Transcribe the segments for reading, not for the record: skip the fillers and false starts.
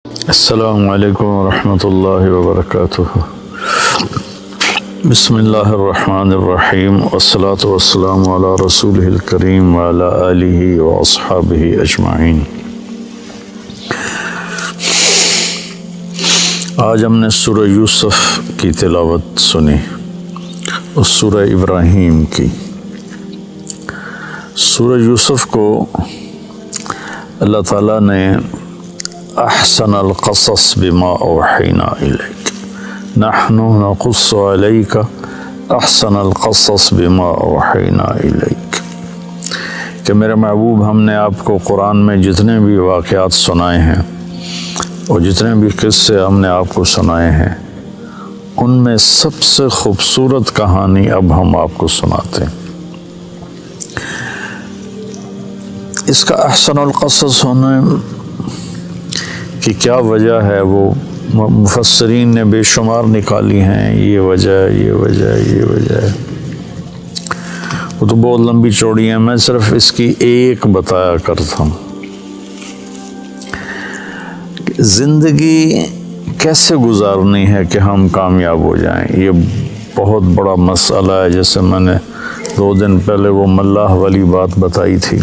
السلام علیکم ورحمۃ اللہ وبرکاتہ۔ بسم اللہ الرحمن الرحیم، والصلاة والسلام علی رسولہ الکریم وعلی آلہ واصحابہ اجمعین۔ آج ہم نے سورہ یوسف کی تلاوت سنی اور سورہ ابراہیم کی۔ سورہ یوسف کو اللہ تعالیٰ نے احسن القصص بما اوحینا الیک، نحن نقص علیک احسن القصص بما اوحینا الیک، کہ میرے محبوب ہم نے آپ کو قرآن میں جتنے بھی واقعات سنائے ہیں اور جتنے بھی قصے ہم نے آپ کو سنائے ہیں، ان میں سب سے خوبصورت کہانی اب ہم آپ کو سناتے ہیں۔ اس کا احسن القصص ہونے کی کیا وجہ ہے، وہ مفسرین نے بے شمار نکالی ہیں۔ یہ وجہ ہے، وہ تو بہت لمبی چوڑی ہے، میں صرف اس کی ایک بتایا کرتا ہوں۔ زندگی کیسے گزارنی ہے کہ ہم کامیاب ہو جائیں، یہ بہت بڑا مسئلہ ہے۔ جیسے میں نے 2 دن پہلے وہ ملاح والی بات بتائی تھی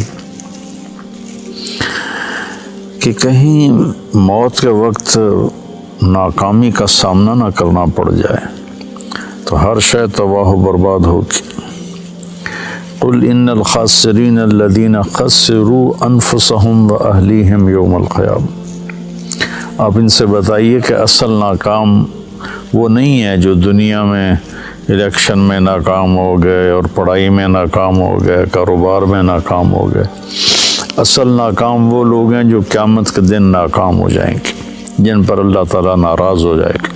کہ کہیں موت کے وقت ناکامی کا سامنا نہ کرنا پڑ جائے تو ہر شے تباہ و برباد ہوگی۔ قل ان الخاسرین الذین خسروا انفسهم واہلیہم یوم القیامہ، آپ ان سے بتائیے کہ اصل ناکام وہ نہیں ہے جو دنیا میں الیکشن میں ناکام ہو گئے اور پڑھائی میں ناکام ہو گئے، کاروبار میں ناکام ہو گئے۔ اصل ناکام وہ لوگ ہیں جو قیامت کے دن ناکام ہو جائیں گے، جن پر اللہ تعالیٰ ناراض ہو جائے گا۔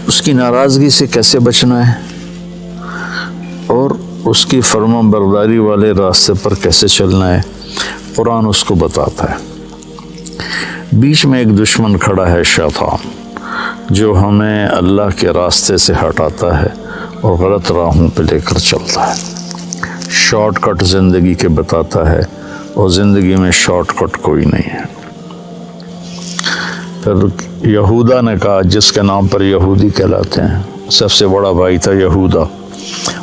اس کی ناراضگی سے کیسے بچنا ہے اور اس کی فرما برداری والے راستے پر کیسے چلنا ہے، قرآن اس کو بتاتا ہے۔ بیچ میں ایک دشمن کھڑا ہے، شیطان، جو ہمیں اللہ کے راستے سے ہٹاتا ہے اور غلط راہوں پہ لے کر چلتا ہے، شارٹ کٹ زندگی کے بتاتا ہے، اور زندگی میں شارٹ کٹ کوئی نہیں ہے۔ پھر یہودا نے کہا، جس کے نام پر یہودی کہلاتے ہیں، سب سے بڑا بھائی تھا یہودا،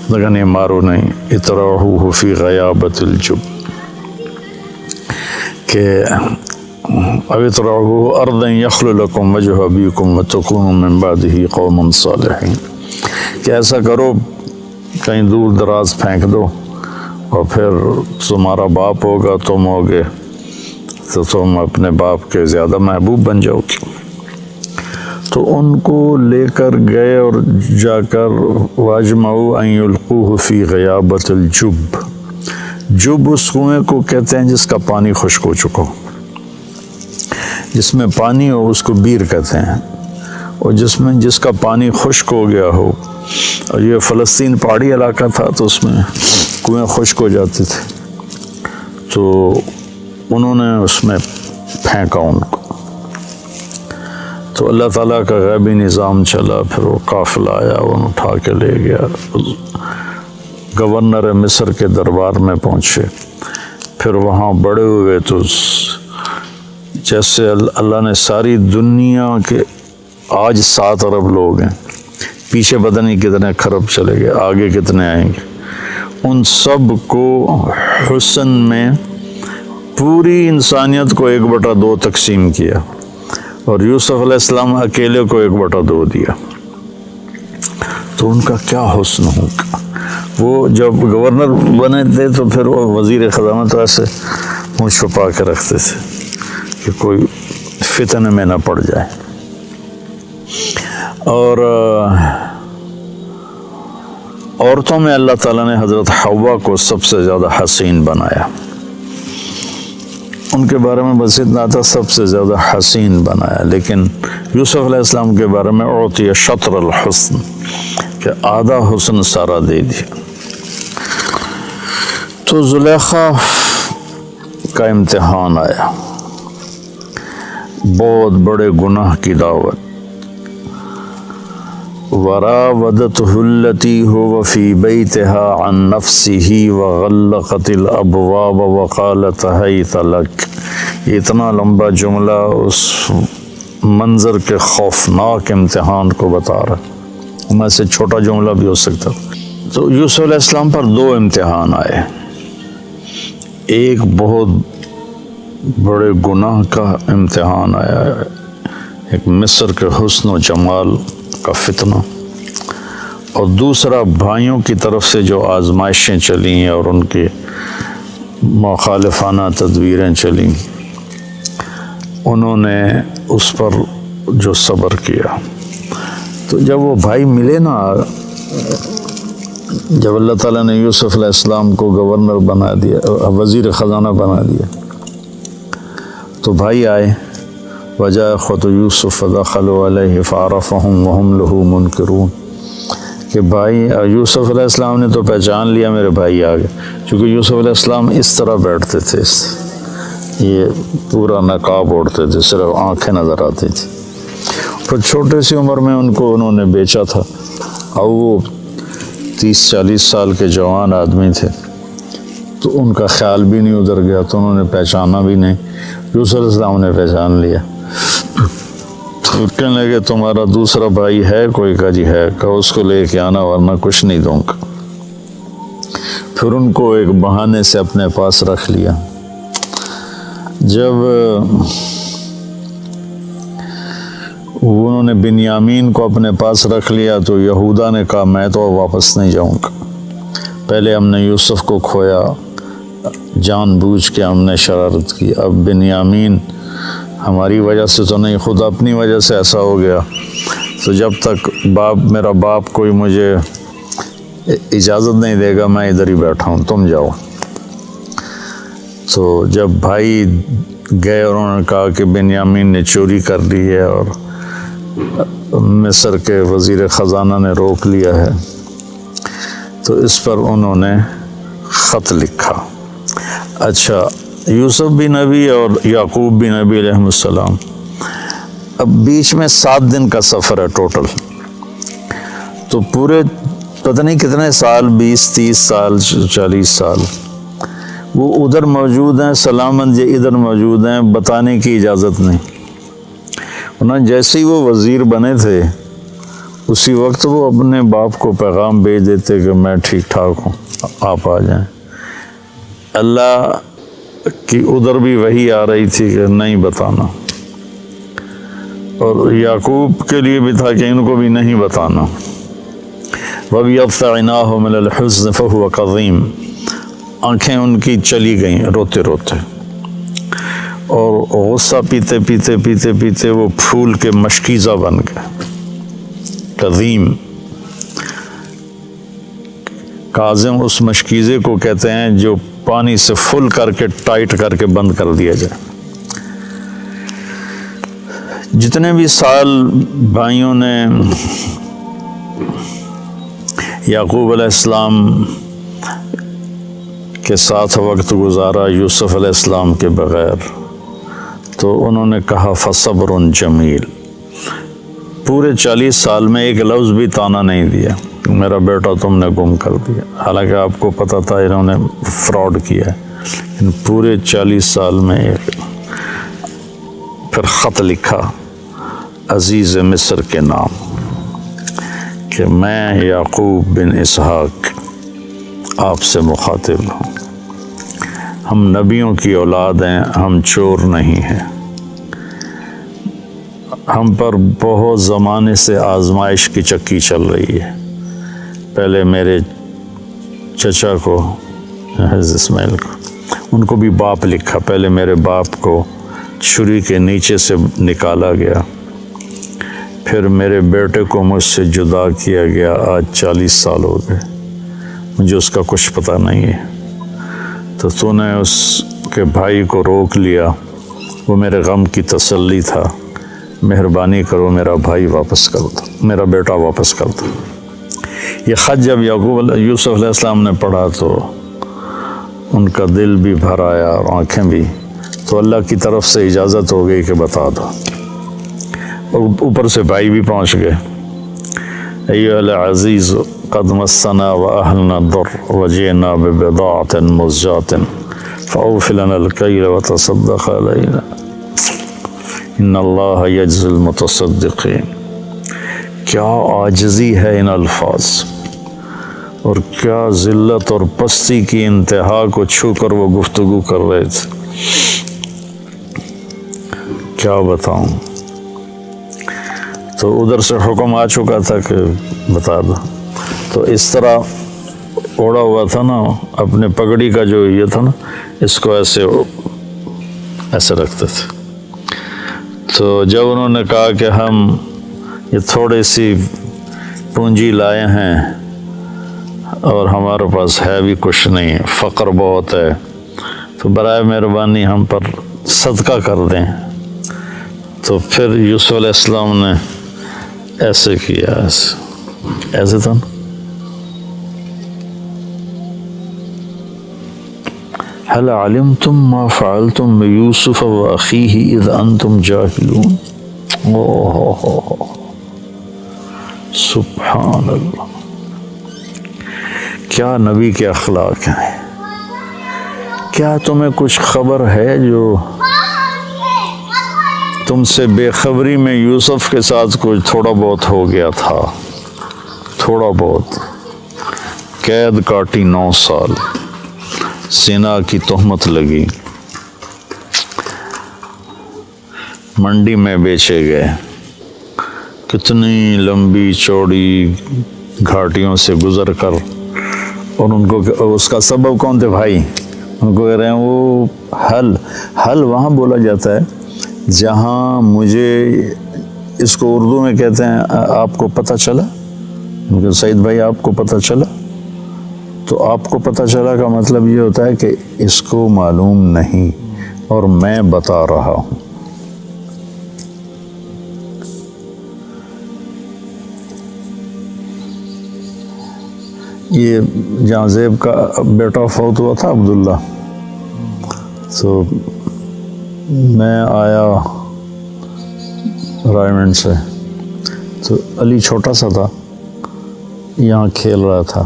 لیکن یہ مارو نہیں، اطرحوہ فی غیابۃ الجب، کہ اطرحوہ ارضا یخل لکم وجہ ابیکم وتکونوا من بعدہ قوما صالحین، کہ ایسا کرو کہیں دور دراز پھینک دو اور پھر تمہارا باپ ہوگا، تم ہوگے، تو تم اپنے باپ کے زیادہ محبوب بن جاؤ گے۔ تو ان کو لے کر گئے اور جا کر واجمعوا ان یلقوہ فی غیابۃ الجب، جب اس کنویں کو کہتے ہیں جس کا پانی خشک ہو چکا ہو، جس میں پانی ہو اس کو بیر کہتے ہیں، اور جس کا پانی خشک ہو گیا ہو، اور یہ فلسطین پہاڑی علاقہ تھا تو اس میں کنویں خشک ہو جاتے تھے، تو انہوں نے اس میں پھینکا ان کو۔ تو اللہ تعالیٰ کا غیبی نظام چلا، پھر وہ قافلہ آیا، انہوں اٹھا کے لے گیا، گورنر مصر کے دربار میں پہنچے، پھر وہاں بڑے ہوئے تو جیسے اللہ نے ساری دنیا کے آج 7 ارب لوگ ہیں، پیچھے پتہ نہیں کتنے کھرب چلے گئے، آگے کتنے آئیں گے، ان سب کو حسن میں پوری انسانیت کو 1/2 تقسیم کیا، اور یوسف علیہ السلام اکیلے کو 1/2 دیا۔ تو ان کا کیا حسن ہوگا۔ وہ جب گورنر بنے تھے تو پھر وہ وزیر خزانہ تو ایسے منہ چھپا کے رکھتے تھے کہ کوئی فتنے میں نہ پڑ جائے۔ اور عورتوں میں اللہ تعالیٰ نے حضرت حوا کو سب سے زیادہ حسین بنایا، ان کے بارے میں بس اتنا تھا، سب سے زیادہ حسین بنایا، لیکن یوسف علیہ السلام کے بارے میں اعطی شطر الحسن، کہ آدھا حسن سارا دے دیا۔ تو زلیخا کا امتحان آیا، بہت بڑے گناہ کی دعوت، وراودته التي هو في بيتها عن نفسه وغلقت الابواب وقالت هيت لك، اتنا لمبا جملہ اس منظر کے خوفناک امتحان کو بتا رہا ہے، میں سے چھوٹا جملہ بھی ہو سکتا۔ تو یوسف علیہ السلام پر دو امتحان آئے، ایک بہت بڑے گناہ کا امتحان آیا ہے، ایک مصر کے حسن و جمال کا فتنہ، اور دوسرا بھائیوں کی طرف سے جو آزمائشیں چلیں اور ان کی مخالفانہ تدبیریں چلیں، انہوں نے اس پر جو صبر کیا۔ تو جب وہ بھائی ملے نا، جب اللہ تعالیٰ نے یوسف علیہ السلام کو گورنر بنا دیا، وزیر خزانہ بنا دیا، تو بھائی آئے، وجاء اخوة یوسف فدخلوا علیہ فعرفهم وهم له منکرون، کہ بھائی یوسف علیہ السلام نے تو پہچان لیا میرے بھائی آ گئے، چونکہ یوسف علیہ السلام اس طرح بیٹھتے تھے، یہ پورا نقاب اوڑھتے تھے، صرف آنکھیں نظر آتی تھی، پھر چھوٹے سی عمر میں ان کو انہوں نے بیچا تھا، اور وہ 30-40 سال کے جوان آدمی تھے، تو ان کا خیال بھی نہیں ادھر گیا، تو انہوں نے پہچانا بھی نہیں۔ یوسف علیہ السلام نے پہچان لیا، تو کہنے لگے تمہارا دوسرا بھائی ہے کوئی؟ کا جی ہے، کہ اس کو لے کے آنا ورنہ کچھ نہیں دوں گا۔ پھر ان کو ایک بہانے سے اپنے پاس رکھ لیا۔ جب انہوں نے بنیامین کو اپنے پاس رکھ لیا تو یہودا نے کہا میں تو واپس نہیں جاؤں گا، پہلے ہم نے یوسف کو کھویا، جان بوجھ کے ہم نے شرارت کی، اب بنیامین ہماری وجہ سے تو نہیں، خود اپنی وجہ سے ایسا ہو گیا، تو جب تک میرا باپ کوئی مجھے اجازت نہیں دے گا میں ادھر ہی بیٹھا ہوں، تم جاؤ۔ تو جب بھائی گئے اور انہوں نے کہا کہ بنیامین نے چوری کر لی ہے اور مصر کے وزیر خزانہ نے روک لیا ہے، تو اس پر انہوں نے خط لکھا۔ اچھا، یوسف بھی نبی اور یعقوب بھی نبی علیہ السلام، اب بیچ میں 7 دن کا سفر ہے ٹوٹل، تو پورے پتہ نہیں کتنے سال، 20-30 سال 40 سال وہ ادھر موجود ہیں، سلامت یہ ادھر موجود ہیں، بتانے کی اجازت نہیں۔ انہوں جیسے ہی وہ وزیر بنے تھے اسی وقت وہ اپنے باپ کو پیغام بھیج دیتے کہ میں ٹھیک ٹھاک ہوں، آپ آ جائیں۔ اللہ کی ادھر بھی وحی آ رہی تھی کہ نہیں بتانا، اور یعقوب کے لیے بھی تھا کہ ان کو بھی نہیں بتانا۔ وَبِيَضْتَ عَيْنَاهُ مِنَ الْحُزْنِ فَهُوَ كَظِيمٌ، آنکھیں ان کی چلی گئیں روتے روتے، اور غصہ پیتے پیتے پیتے پیتے وہ پھول کے مشکیزہ بن گئے۔ کظیم، کاظم اس مشکیزے کو کہتے ہیں جو پانی سے فل کر کے ٹائٹ کر کے بند کر دیا جائے۔ جتنے بھی سال بھائیوں نے یعقوب علیہ السلام کے ساتھ وقت گزارا یوسف علیہ السلام کے بغیر، تو انہوں نے کہا فصبر جمیل، پورے 40 سال میں ایک لفظ بھی طعنہ نہیں دیا میرا بیٹا تم نے گم کر دیا، حالانکہ آپ کو پتہ تھا انہوں نے فراڈ کیا ہے، لیکن پورے 40 سال میں ایک۔ پھر خط لکھا عزیز مصر کے نام کہ میں یعقوب بن اسحاق آپ سے مخاطب ہوں، ہم نبیوں کی اولاد ہیں، ہم چور نہیں ہیں، ہم پر بہت زمانے سے آزمائش کی چکی چل رہی ہے۔ پہلے میرے چچا کو، اسماعیل کو، ان کو بھی باپ لکھا، پہلے میرے باپ کو چھری کے نیچے سے نکالا گیا، پھر میرے بیٹے کو مجھ سے جدا کیا گیا، آج 40 سال ہو گئے، مجھے اس کا کچھ پتہ نہیں ہے، تو نے اس کے بھائی کو روک لیا، وہ میرے غم کی تسلی تھا، مہربانی کرو میرا بھائی واپس کر دو، میرا بیٹا واپس کر دو۔ یہ خط جب یوسف علیہ السلام نے پڑھا تو ان کا دل بھی بھر آیا اور آنکھیں بھی، تو اللہ کی طرف سے اجازت ہو گئی کہ بتا دو، اور اوپر سے بھائی بھی پہنچ گئے۔ ایھا العزیز قد مسنا واہلنا الضر وجئنا ببضاعۃ مزجاۃ فأوف لنا الكيل وتصدق علينا ان اللہ یجزی المتصدقین۔ کیا عاجزی ہے ان الفاظ، اور کیا ذلت اور پستی کی انتہا کو چھو کر وہ گفتگو کر رہے تھے، کیا بتاؤں۔ تو ادھر سے حکم آ چکا تھا کہ بتا دو، تو اس طرح اوڑا ہوا تھا نا، اپنے پگڑی کا جو یہ تھا نا، اس کو ایسے رکھتے تھے۔ تو جب انہوں نے کہا کہ ہم یہ تھوڑی سی پونجی لائے ہیں اور ہمارے پاس ہے بھی کچھ نہیں، فقر بہت ہے، تو برائے مہربانی ہم پر صدقہ کر دیں۔ تو پھر یوسف علیہ السلام نے ایسے کیا، ایسے تھا نا، هل علمتم ما فعلتم بيوسف وأخيه إذ أنتم جاهلون۔ سبحان اللہ، کیا نبی کے اخلاق ہیں۔ کیا تمہیں کچھ خبر ہے جو تم سے بے خبری میں یوسف کے ساتھ کچھ تھوڑا بہت ہو گیا تھا، تھوڑا بہت، قید کاٹی 9 سال، زنا کی تہمت لگی، منڈی میں بیچے گئے، کتنی لمبی چوڑی گھاٹیوں سے گزر کر، اور ان کو اس کا سبب کون تھے بھائی، ان کو کہہ رہے ہیں وہ حل وہاں بولا جاتا ہے جہاں مجھے، اس کو اردو میں کہتے ہیں آپ کو پتہ چلا، سعید بھائی آپ کو پتہ چلا، تو آپ کو پتہ چلا کا مطلب یہ ہوتا ہے کہ اس کو معلوم نہیں اور میں بتا رہا ہوں۔ یہ جہاں زیب کا بیٹا فوت ہوا تھا عبداللہ، تو میں آیا رائمنڈ سے، تو علی چھوٹا سا تھا، یہاں کھیل رہا تھا،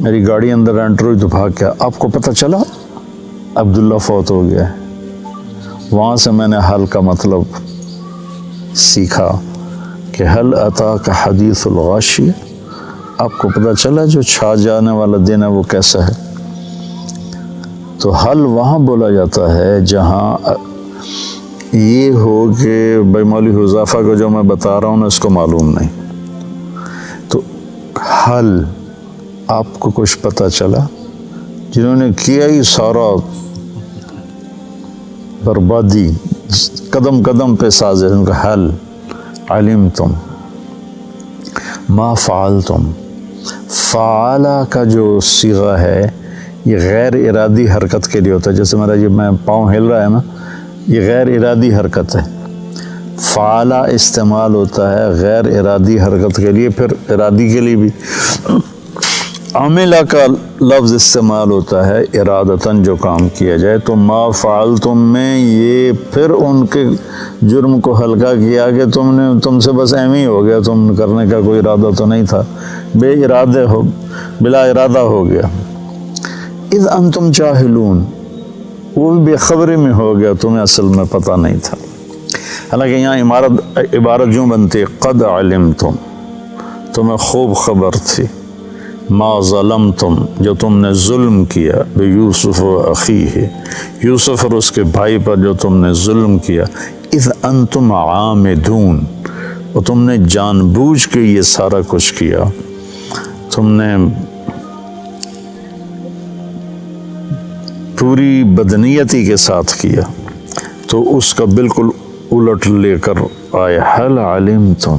میری گاڑی اندر انٹر ہوئی تو بھاگ گیا، آپ کو پتہ چلا عبداللہ فوت ہو گیا ہے۔ وہاں سے میں نے حل کا مطلب سیکھا کہ حل اتاک حدیث الغاشیہ، آپ کو پتہ چلا جو چھا جانے والا دن ہے وہ کیسا ہے۔ تو حل وہاں بولا جاتا ہے جہاں یہ ہو کہ بھائی مولوی حذیفہ کو جو میں بتا رہا ہوں نا اس کو معلوم نہیں، تو حل آپ کو کچھ پتہ چلا، جنہوں نے کیا ہی سارا بربادی قدم قدم پہ سازے، ان کا حل علمتم ما فعلتم، فعلا کا جو صیغہ ہے یہ غیر ارادی حرکت کے لیے ہوتا ہے، جیسے میرا یہ میں پاؤں ہل رہا ہے نا، یہ غیر ارادی حرکت ہے۔ فعلا استعمال ہوتا ہے غیر ارادی حرکت کے لیے، پھر ارادی کے لیے بھی عاملہ کا لفظ استعمال ہوتا ہے ارادتاً جو کام کیا جائے۔ تو ما فعلتم میں یہ پھر ان کے جرم کو ہلکا کیا کہ تم سے بس ایم ہی ہو گیا، تم کرنے کا کوئی ارادہ تو نہیں تھا، بلا ارادہ ہو گیا۔ اذ انتم جاہلون، وہ بھی بے خبری میں ہو گیا، تمہیں اصل میں پتہ نہیں تھا۔ حالانکہ یہاں عبارت یوں بنتی ہے قد علمتم، تمہیں خوب خبر تھی، ما ظلمتم، جو تم نے ظلم کیا، بیوسف و اخیہ، یوسف اور اس کے بھائی پر جو تم نے ظلم کیا، اذ انتم عامدون، اور تم نے جان بوجھ کے یہ سارا کچھ کیا، تم نے پوری بدنیتی کے ساتھ کیا، تو اس کا بالکل الٹ لے کر آئے حل علمتم،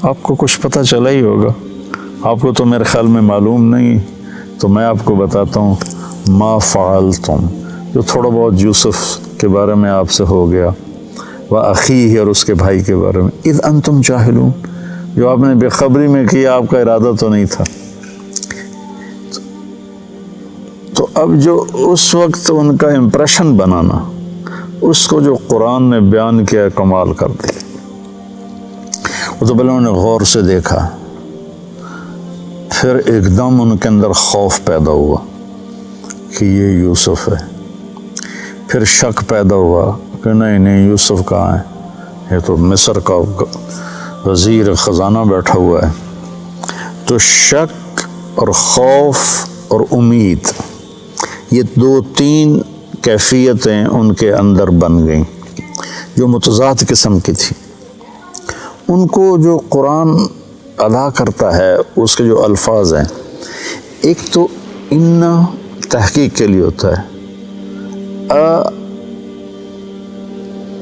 آپ کو کچھ پتہ چلا ہی ہوگا، آپ کو تو میرے خیال میں معلوم نہیں، تو میں آپ کو بتاتا ہوں ما فعلتم، جو تھوڑا بہت یوسف کے بارے میں آپ سے ہو گیا، وَأَخِيهِ، اور اس کے بھائی کے بارے میں، اذ انتم جاہلون، جو آپ نے بے خبری میں کیا، آپ کا ارادہ تو نہیں تھا۔ تو اب جو اس وقت ان کا امپریشن بنانا، اس کو جو قرآن نے بیان کیا، کمال کر دیا۔ وہ تو پہلے انہوں نے غور سے دیکھا، پھر ایک دم ان کے اندر خوف پیدا ہوا کہ یہ یوسف ہے۔ پھر شک پیدا ہوا کہ نہیں یوسف کہاں ہے، یہ تو مصر کا وزیر خزانہ بیٹھا ہوا ہے۔ تو شک اور خوف اور امید، یہ 2-3 کیفیتیں ان کے اندر بن گئیں جو متضاد قسم کی تھی۔ ان کو جو قرآن ادا کرتا ہے اس کے جو الفاظ ہیں، ایک تو ان تحقیق کے لیے ہوتا ہے،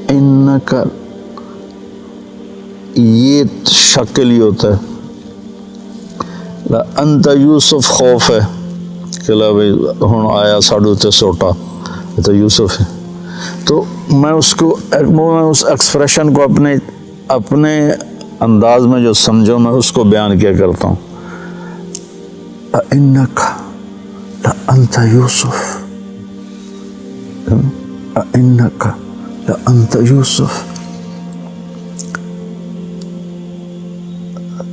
ان کا یہ شک کے لیے ہوتا ہے، انت یوسف خوف ہے کہ لا بھائی ہوں آیا ساڑھو تے سوٹا یہ تو یوسف ہے۔ تو میں اس ایکسپریشن کو اپنے انداز میں جو سمجھو میں اس کو بیان کیا کرتا ہوں، انک لانت یوسف، انک لانت یوسف۔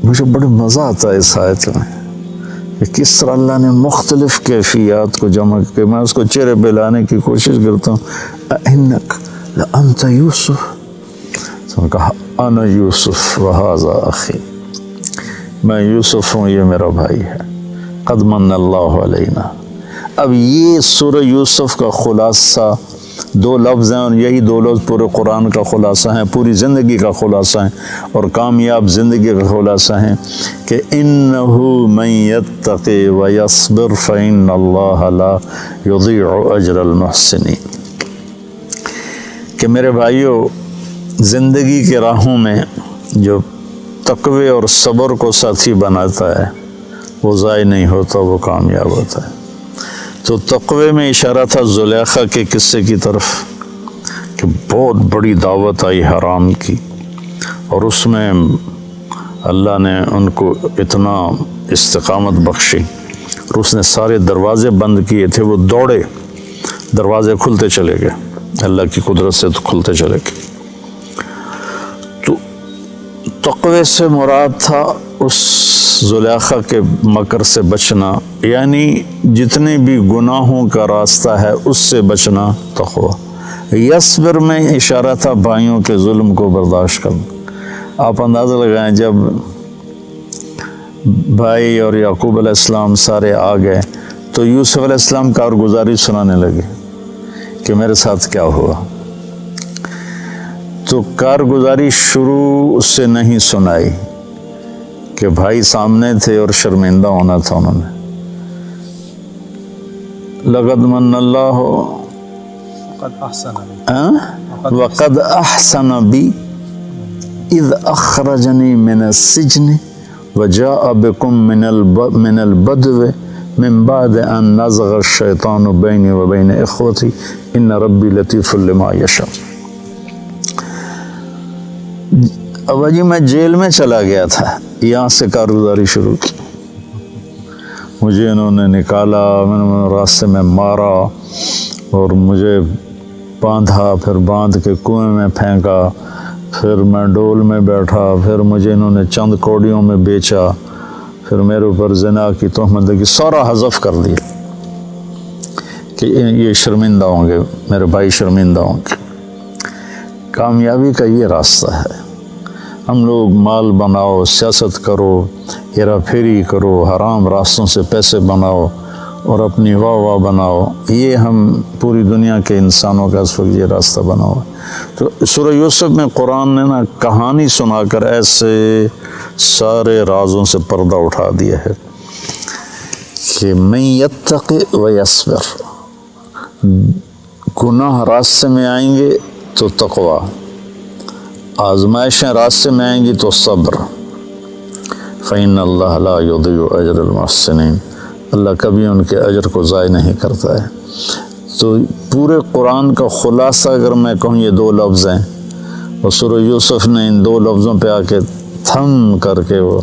مجھے بڑا مزہ آتا ہے اس آیت میں کہ کس طرح اللہ نے مختلف کیفیات کو جمع کر، میں اس کو چہرے پہ لانے کی کوشش کرتا ہوں۔ انک لانت یوسف، تو نے کہا انا یوسف وہذا اخی، میں یوسف ہوں یہ میرا بھائی ہے، قد من اللہ علینا۔ اب یہ سورہ یوسف کا خلاصہ 2 لفظ ہیں، اور یہی 2 لفظ پورے قرآن کا خلاصہ ہیں، پوری زندگی کا خلاصہ ہیں، اور کامیاب زندگی کا خلاصہ ہیں کہ انہ من یتقی ویصبر فإن اللہ لا یضیع اجر المحسنین۔ کہ میرے بھائیو، زندگی کے راہوں میں جو تقوی اور صبر کو ساتھی بناتا ہے وہ ضائع نہیں ہوتا، وہ کامیاب ہوتا ہے۔ تو تقوی میں اشارہ تھا زلیخا کے قصے کی طرف کہ بہت بڑی دعوت آئی حرام کی، اور اس میں اللہ نے ان کو اتنا استقامت بخشی، اور اس نے سارے دروازے بند کیے تھے، وہ دوڑے، دروازے کھلتے چلے گئے، اللہ کی قدرت سے تو کھلتے چلے گئے۔ تو تقوی سے مراد تھا اس زلیخا کے مکر سے بچنا، یعنی جتنے بھی گناہوں کا راستہ ہے اس سے بچنا تقوی۔ یصبر میں اشارہ تھا بھائیوں کے ظلم کو برداشت کرنا۔ آپ اندازہ لگائیں جب بھائی اور یعقوب علیہ السلام سارے آ گئے تو یوسف علیہ السلام کارگزاری سنانے لگے کہ میرے ساتھ کیا ہوا۔ تو کارگزاری شروع سے نہیں سنائی کہ بھائی سامنے تھے اور شرمندہ ہونا تھا انہوں نے۔ لقد من اللہ وقد احسن بی اذ اخرجنی من السجن وجاء بكم من البدو من بعد ان نزغ الشیطان بینی وبین اخوتی ان ربی لطیف لما یشاء۔ ابا جی میں جیل میں چلا گیا تھا، یہاں سے کارگزاری شروع کی، مجھے انہوں نے نکالا، میں نے راستے میں مارا اور مجھے باندھا، پھر باندھ کے کنویں میں پھینکا، پھر میں ڈول میں بیٹھا، پھر مجھے انہوں نے چند کوڑیوں میں بیچا، پھر میرے اوپر زنا کی تہمت لگی، سارا حذف کر دیا کہ یہ شرمندہ ہوں گے، میرے بھائی شرمندہ ہوں گے۔ کامیابی کا یہ راستہ ہے، ہم لوگ مال بناؤ، سیاست کرو، ہیرا پھیری کرو، حرام راستوں سے پیسے بناؤ اور اپنی واہ بناؤ، یہ ہم پوری دنیا کے انسانوں کا اس وقت یہ راستہ بنا ہوا ہے۔ تو سورہ یوسف میں قرآن نے نا کہانی سنا کر ایسے سارے رازوں سے پردہ اٹھا دیا ہے کہ من یتقی و یصبر، گناہ راستے میں آئیں گے تو تقوی، آزمائشیں راستے میں آئیں گی تو صبر، فإن اللہ لا یضیع اجر المحسنین، اللہ کبھی ان کے اجر کو ضائع نہیں کرتا ہے۔ تو پورے قرآن کا خلاصہ اگر میں کہوں یہ 2 لفظ ہیں، اور سورہ یوسف نے ان 2 لفظوں پہ آ کے تھم کر کے وہ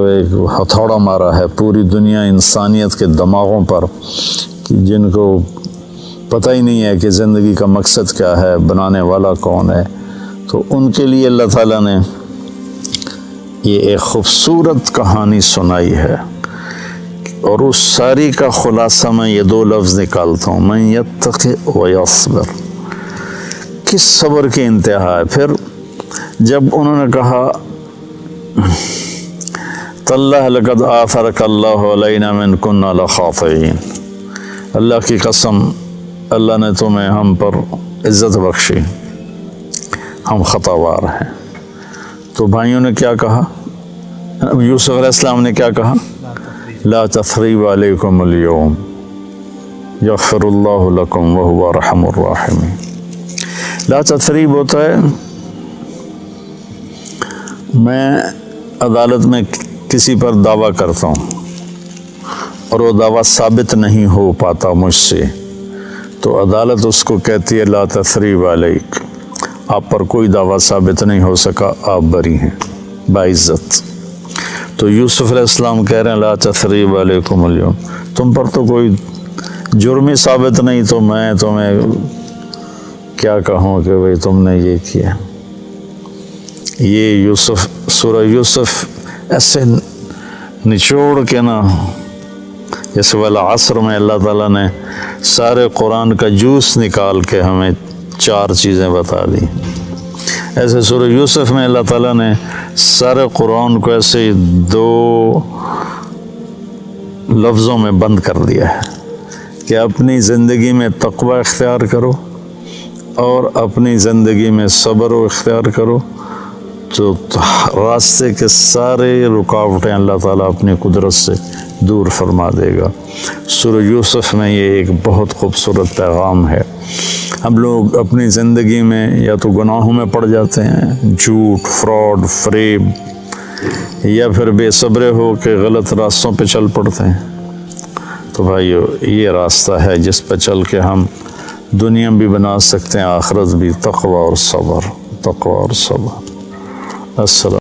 ایک ہتھوڑا مارا ہے پوری دنیا انسانیت کے دماغوں پر، کہ جن کو پتہ ہی نہیں ہے کہ زندگی کا مقصد کیا ہے، بنانے والا کون ہے۔ تو ان کے لیے اللہ تعالیٰ نے یہ ایک خوبصورت کہانی سنائی ہے اور اس ساری کا خلاصہ میں یہ دو لفظ نکالتا ہوں، من یتقی و یصبر، کس صبر کی انتہا ہے۔ پھر جب انہوں نے کہا تاللہ لقد آثرک اللہ علینا من کنا لخاطئین، اللہ کی قسم اللہ نے تمہیں ہم پر عزت بخشی، ہم خطاوار ہیں۔ تو بھائیوں نے کیا کہا، یوسف علیہ السلام نے کیا کہا، لا تثریب علیکم اليوم یغفر اللہ لکم وہو ارحم الراحمین۔ لا تثریب ہوتا ہے میں عدالت میں کسی پر دعویٰ کرتا ہوں اور وہ دعویٰ ثابت نہیں ہو پاتا مجھ سے، تو عدالت اس کو کہتی ہے لا تثریب علیک، آپ پر کوئی دعویٰ ثابت نہیں ہو سکا، آپ بری ہیں باعزت۔ تو یوسف علیہ السلام کہہ رہے ہیں لا تثریب علیکم اليوم، تم پر تو کوئی جرم ثابت نہیں، تو میں تمہیں کیا کہوں کہ بھئی تم نے یہ کیا۔ یہ یوسف، سورہ یوسف ایسے نچوڑ کے نا، جیسے والعصر میں اللہ تعالیٰ نے سارے قرآن کا جوس نکال کے ہمیں 4 چیزیں بتا دی، ایسے سورہ یوسف میں اللہ تعالیٰ نے سارے قرآن کو ایسے 2 لفظوں میں بند کر دیا ہے کہ اپنی زندگی میں تقوی اختیار کرو اور اپنی زندگی میں صبر و اختیار کرو، تو راستے کے سارے رکاوٹیں اللہ تعالیٰ اپنی قدرت سے دور فرما دے گا۔ سورہ یوسف میں یہ ایک بہت خوبصورت پیغام ہے۔ ہم لوگ اپنی زندگی میں یا تو گناہوں میں پڑ جاتے ہیں، جھوٹ، فراڈ، فریب، یا پھر بے صبرے ہو کے غلط راستوں پہ چل پڑتے ہیں۔ تو بھائیو یہ راستہ ہے جس پہ چل کے ہم دنیا بھی بنا سکتے ہیں، آخرت بھی، تقوی اور صبر، تقوی اور صبر۔ السلام